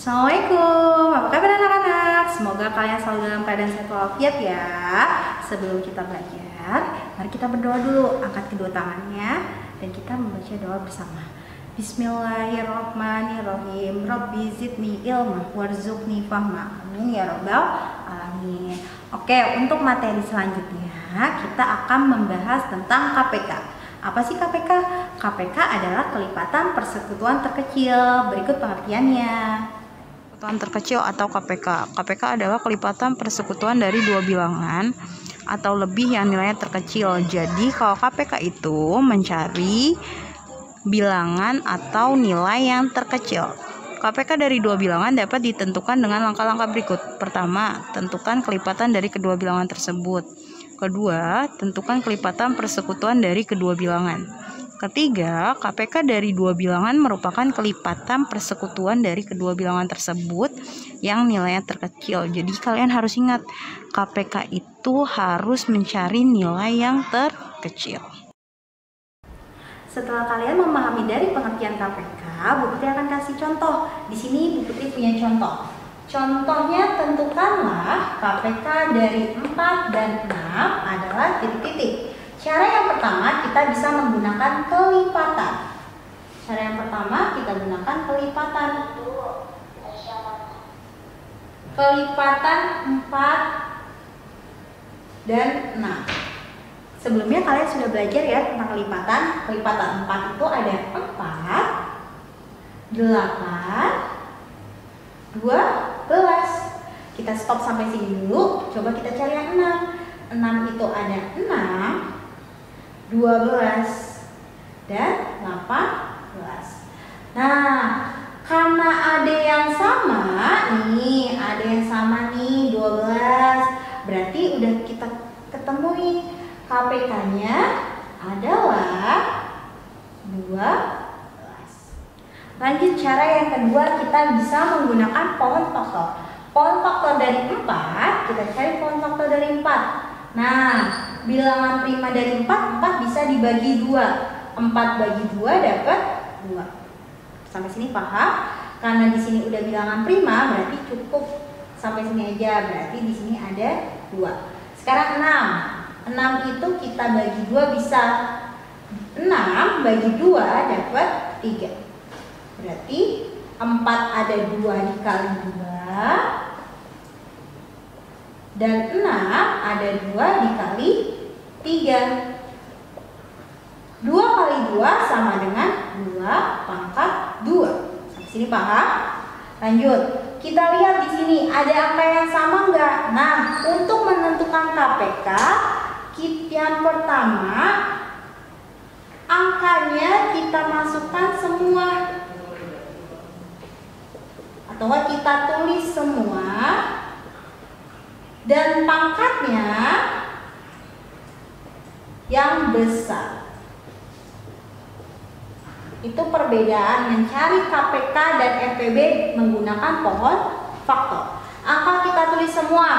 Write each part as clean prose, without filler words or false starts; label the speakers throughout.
Speaker 1: Assalamualaikum, apa kabar anak-anak? Semoga kalian selalu dalam keadaan sehat walafiat ya. Sebelum kita belajar, mari kita berdoa dulu. Angkat kedua tangannya dan kita membaca doa bersama. Bismillahirrahmanirrahim. Rabbi zidni ilma warzuqni fahma. Amin ya rabbal alamin. Oke, untuk materi selanjutnya kita akan membahas tentang KPK. Apa sih KPK? KPK adalah kelipatan persekutuan terkecil. Berikut pengertiannya. Persekutuan terkecil atau KPK. KPK adalah kelipatan persekutuan dari dua bilangan atau lebih yang nilainya terkecil. Jadi kalau KPK itu mencari bilangan atau nilai yang terkecil. KPK dari dua bilangan dapat ditentukan dengan langkah-langkah berikut. Pertama, tentukan kelipatan dari kedua bilangan tersebut. Kedua, tentukan kelipatan persekutuan dari kedua bilangan. Ketiga, KPK dari dua bilangan merupakan kelipatan persekutuan dari kedua bilangan tersebut yang nilainya terkecil. Jadi kalian harus ingat, KPK itu harus mencari nilai yang terkecil. Setelah kalian memahami dari pengertian KPK, Bu Putri akan kasih contoh. Di sini Bu Putri punya contoh. Contohnya, tentukanlah KPK dari 4 dan 6 adalah titik-titik. Cara yang pertama kita bisa menggunakan kelipatan. Cara yang pertama kita gunakan kelipatan. Kelipatan 4 dan 6. Sebelumnya kalian sudah belajar ya tentang kelipatan. Kelipatan 4 itu ada 4, 8, 12. Kita stop sampai sini dulu. Coba kita cari yang 6. 6 itu ada 6, 12, dan 18. Nah, karena ada yang sama nih, 12. Berarti udah kita ketemuin KPK-nya adalah 12. Lanjut, cara yang kedua kita bisa menggunakan pohon faktor. Pohon faktor dari 4, kita cari pohon faktor dari 4. Nah, bilangan prima dari 4 bisa dibagi 2. 4 bagi 2 dapat 2. Sampai sini paham? Karena di sini udah bilangan prima, berarti cukup sampai sini aja. Berarti di sini ada 2. Sekarang 6. 6 itu kita bagi 2 bisa. 6 bagi 2 dapat 3. Berarti 4 ada 2 dikali 2. Dan 6 ada 2 dikali 3. 2 kali 2 sama dengan 2 pangkat 2. Sampai sini paham? Lanjut. Kita lihat di sini ada angka yang sama enggak? Nah, untuk menentukan KPK, yang pertama angkanya kita masukkan semua. Atau kita tulis semua. Dan pangkatnya yang besar. Itu perbedaan mencari KPK dan FPB menggunakan pohon faktor. Angka kita tulis semua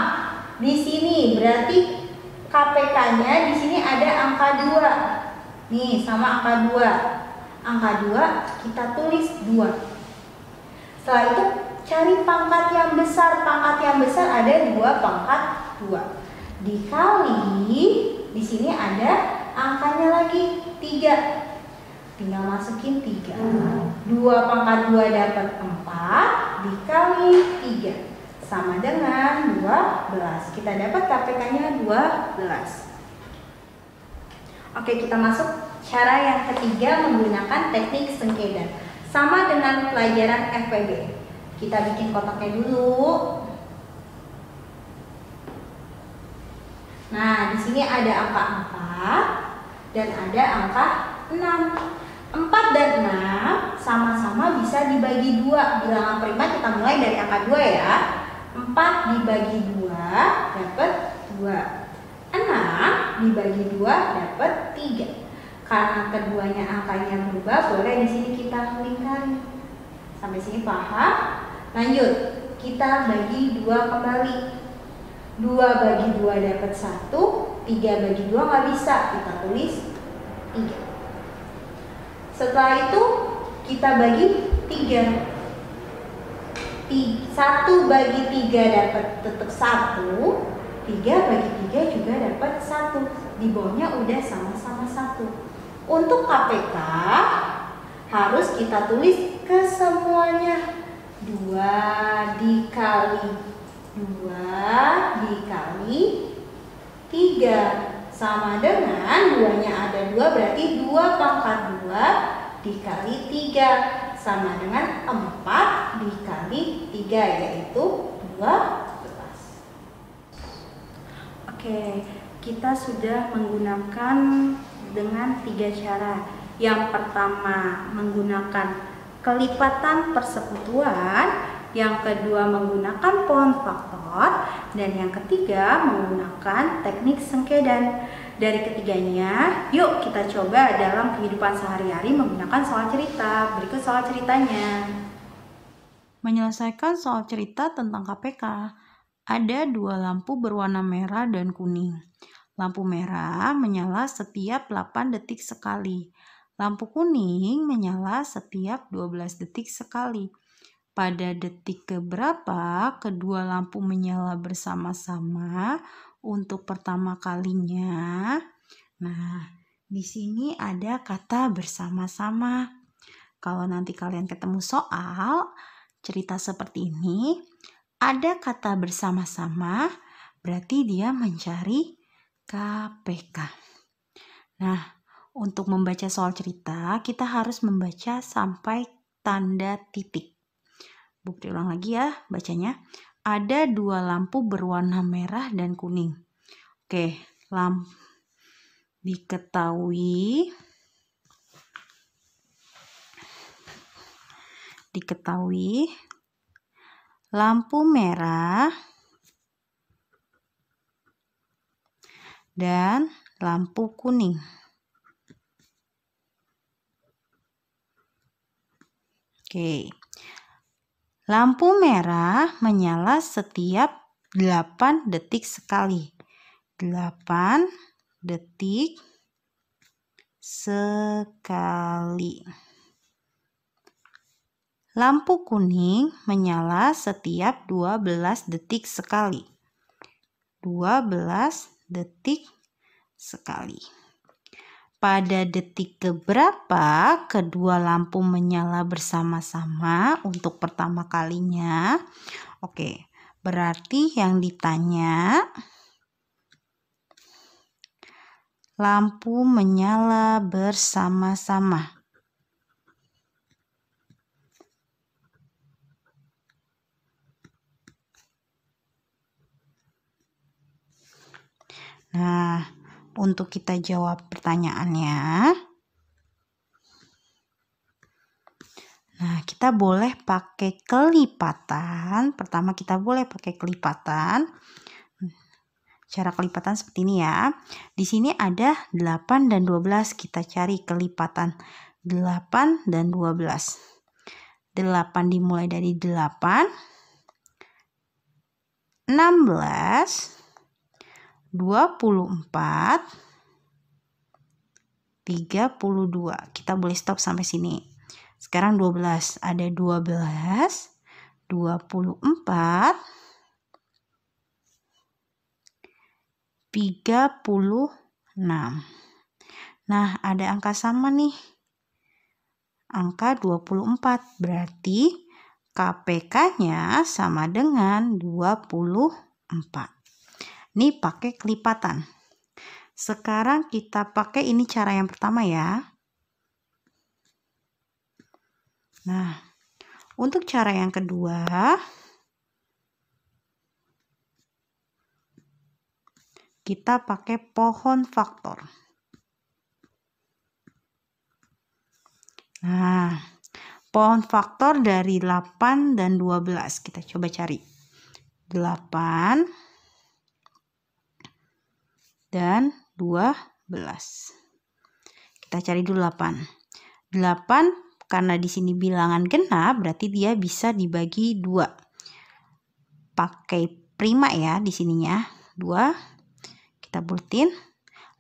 Speaker 1: di sini, berarti KPK-nya di sini ada angka 2. Nih, sama angka 2. Angka 2 kita tulis 2. Setelah itu cari pangkat yang besar. Pangkat yang besar ada 2 pangkat 2. Dikali di sini ada angkanya lagi 3. Tinggal masukin 3. 2 pangkat 2 dapat 4 dikali 3 sama dengan 12. Kita dapat KPK-nya 12. Oke, kita masuk cara yang ketiga menggunakan teknik sengketa. Sama dengan pelajaran FPB. Kita bikin kotaknya dulu. Nah, di sini ada angka 4 dan ada angka 6. 4 dan 6 sama-sama bisa dibagi 2. Bilangan prima kita mulai dari angka 2 ya. 4 dibagi 2 dapat 2. 6 dibagi 2 dapat 3. Karena keduanya angkanya berubah, boleh di sini kita lingkari. Sampai sini paham? Lanjut, kita bagi 2 kembali. 2 bagi 2 dapat 1. 3 bagi 2 nggak bisa, kita tulis 3. Setelah itu kita bagi 3. 1 bagi 3 dapat tetap 1, 3 bagi 3 juga dapat 1. Di bawahnya udah sama-sama 1. Untuk KPK harus kita tulis ke semuanya. 2 dikali 3 sama dengan 2-nya ada 2, berarti 2 pangkat 2 dikali 3 sama dengan 4 dikali 3, yaitu 12. Oke, kita sudah menggunakan dengan 3 cara. Yang pertama menggunakan kelipatan persekutuan, yang kedua menggunakan pohon faktor, dan yang ketiga menggunakan teknik sengkedan. Dari ketiganya, yuk kita coba dalam kehidupan sehari-hari menggunakan soal cerita. Berikut soal ceritanya. Menyelesaikan soal cerita tentang KPK. Ada 2 lampu berwarna merah dan kuning. Lampu merah menyala setiap 8 detik sekali. Lampu kuning menyala setiap 12 detik sekali. Pada detik keberapa kedua lampu menyala bersama-sama untuk pertama kalinya? Nah, di sini ada kata bersama-sama. Kalau nanti kalian ketemu soal cerita seperti ini, ada kata bersama-sama, berarti dia mencari KPK. Nah, untuk membaca soal cerita, kita harus membaca sampai tanda titik. Bukti ulang lagi ya bacanya. Ada 2 lampu berwarna merah dan kuning. Oke, diketahui lampu merah dan lampu kuning. Oke. Lampu merah menyala setiap 8 detik sekali. 8 detik sekali. Lampu kuning menyala setiap 12 detik sekali. 12 detik sekali. Pada detik keberapa kedua lampu menyala bersama-sama untuk pertama kalinya? Oke, berarti yang ditanya lampu menyala bersama-sama. Nah, untuk kita jawab pertanyaannya, nah kita boleh pakai kelipatan. Pertama kita boleh pakai kelipatan. Cara kelipatan seperti ini ya. Di sini ada 8 dan 12. Kita cari kelipatan 8 dan 12. 8 dimulai dari 8. 16. 24, 32. Kita boleh stop sampai sini. Sekarang 12. Ada 12, 24, 36. Nah, ada angka sama nih. Angka 24. Berarti KPK-nya sama dengan 24. Ini pakai kelipatan. Sekarang kita pakai ini cara yang pertama ya. Nah, untuk cara yang kedua, kita pakai pohon faktor. Nah, pohon faktor dari 8 dan 12. Kita coba cari. 8 dan 12. Kita cari dulu 8. 8 karena di sini bilangan genap berarti dia bisa dibagi 2. Pakai prima ya di sininya. 2. Kita buletin.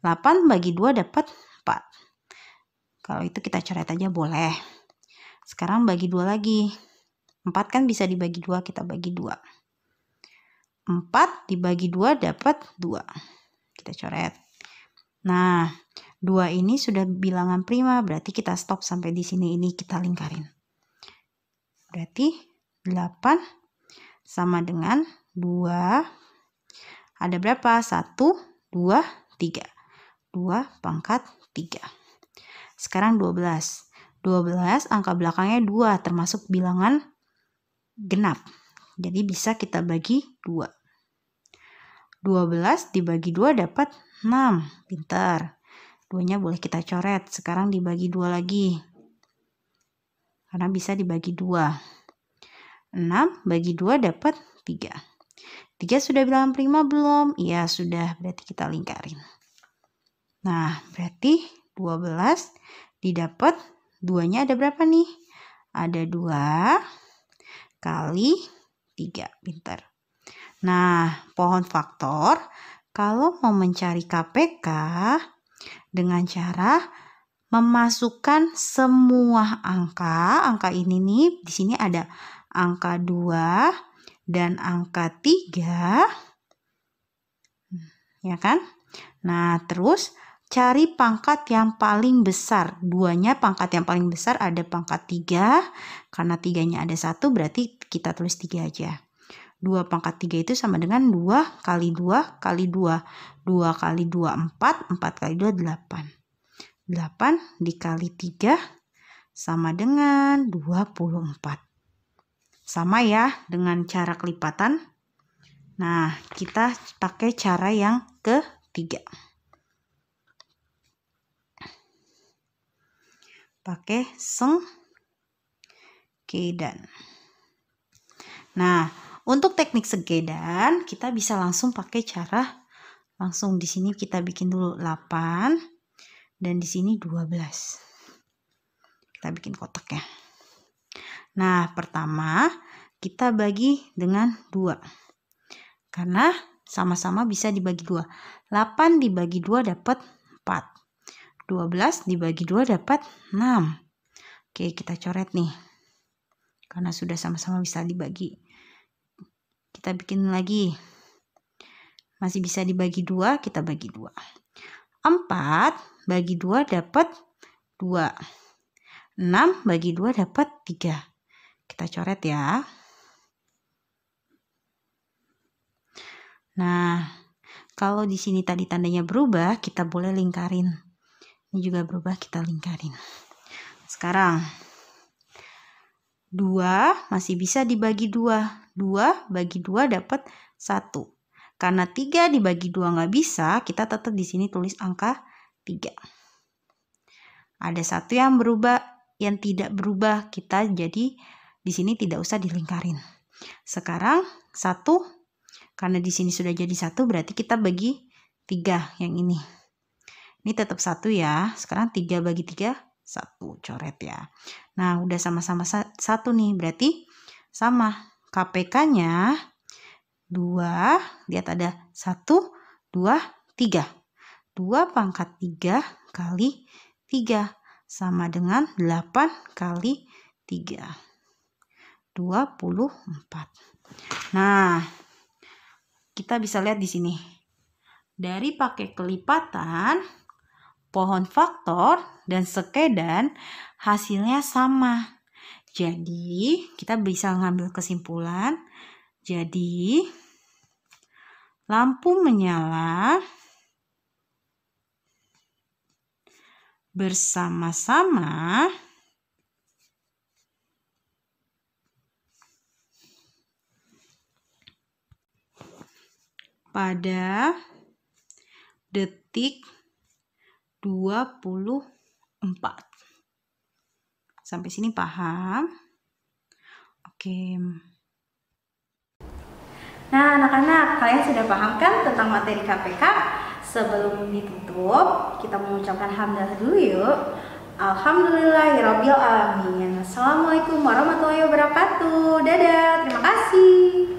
Speaker 1: 8 bagi 2 dapat 4. Kalau itu kita coret aja boleh. Sekarang bagi 2 lagi. 4 kan bisa dibagi 2, kita bagi 2. 4 dibagi 2 dapat 2. Kita coret. Nah, 2 ini sudah bilangan prima, berarti kita stop sampai di sini, ini kita lingkarin. Berarti 8 sama dengan 2. Ada berapa? 1, 2, 3. 2 pangkat 3. Sekarang 12. 12 angka belakangnya 2 termasuk bilangan genap. Jadi bisa kita bagi 2. 12 dibagi 2 dapat 6. Pintar. 2-nya boleh kita coret. Sekarang dibagi 2 lagi. Karena bisa dibagi 2. 6 bagi 2 dapat 3. 3 sudah bilangan prima belum? Iya, sudah. Berarti kita lingkarin. Nah, berarti 12 didapat 2-nya ada berapa nih? Ada 2 kali 3. Pintar. Nah, pohon faktor kalau mau mencari KPK dengan cara memasukkan semua angka ini nih, di sini ada angka 2 dan angka 3. Ya kan? Nah, terus cari pangkat yang paling besar. 2-nya pangkat yang paling besar ada pangkat 3. Karena 3-nya ada 1 berarti kita tulis 3 aja. 2 pangkat 3 itu sama dengan 2 kali 2 kali 2. 2 kali 2 4, 4 kali 2 8. 8 dikali 3 sama dengan 24. Sama ya dengan cara kelipatan. Nah, kita pakai cara yang ketiga. Pakai sengkedan. Nah, untuk teknik sengkedan kita bisa langsung pakai cara langsung. Di sini kita bikin dulu 8 dan di sini 12. Kita bikin kotak ya. Nah, pertama kita bagi dengan 2. Karena sama-sama bisa dibagi 2. 8 dibagi 2 dapat 4. 12 dibagi 2 dapat 6. Oke, kita coret nih. Karena sudah sama-sama bisa dibagi. Kita bikin lagi. Masih bisa dibagi 2, kita bagi 2. 4 bagi 2 dapat 2. 6 bagi 2 dapat 3. Kita coret ya. Nah, kalau di sini tadi tandanya berubah, kita boleh lingkarin. Ini juga berubah, kita lingkarin. Sekarang 2 masih bisa dibagi 2. 2 bagi 2 dapat 1. Karena 3 dibagi 2 nggak bisa, kita tetap di sini tulis angka 3. Ada 1 yang berubah, yang tidak berubah, kita jadi di sini tidak usah dilingkarin. Sekarang 1, karena di sini sudah jadi 1, berarti kita bagi 3 yang ini. Ini tetap 1 ya. Sekarang 3 bagi 3, 1. Coret ya. Nah, udah sama-sama 1 nih. Berarti sama. KPK-nya 2. Lihat ada 1, 2, 3. 2 pangkat 3 kali 3. Sama dengan 8 kali 3. 24. Nah, kita bisa lihat di sini. Dari pakai kelipatan, pohon faktor dan sengkedan hasilnya sama. Jadi, kita bisa ngambil kesimpulan. Jadi, lampu menyala bersama-sama pada detik 24. Sampai sini paham? Oke. Nah, anak-anak, kalian sudah paham kan tentang materi KPK? Sebelum ditutup, kita mengucapkan hamdalah dulu yuk. Alhamdulillahirabbil alamin. Assalamualaikum warahmatullahi wabarakatuh. Dadah, terima kasih.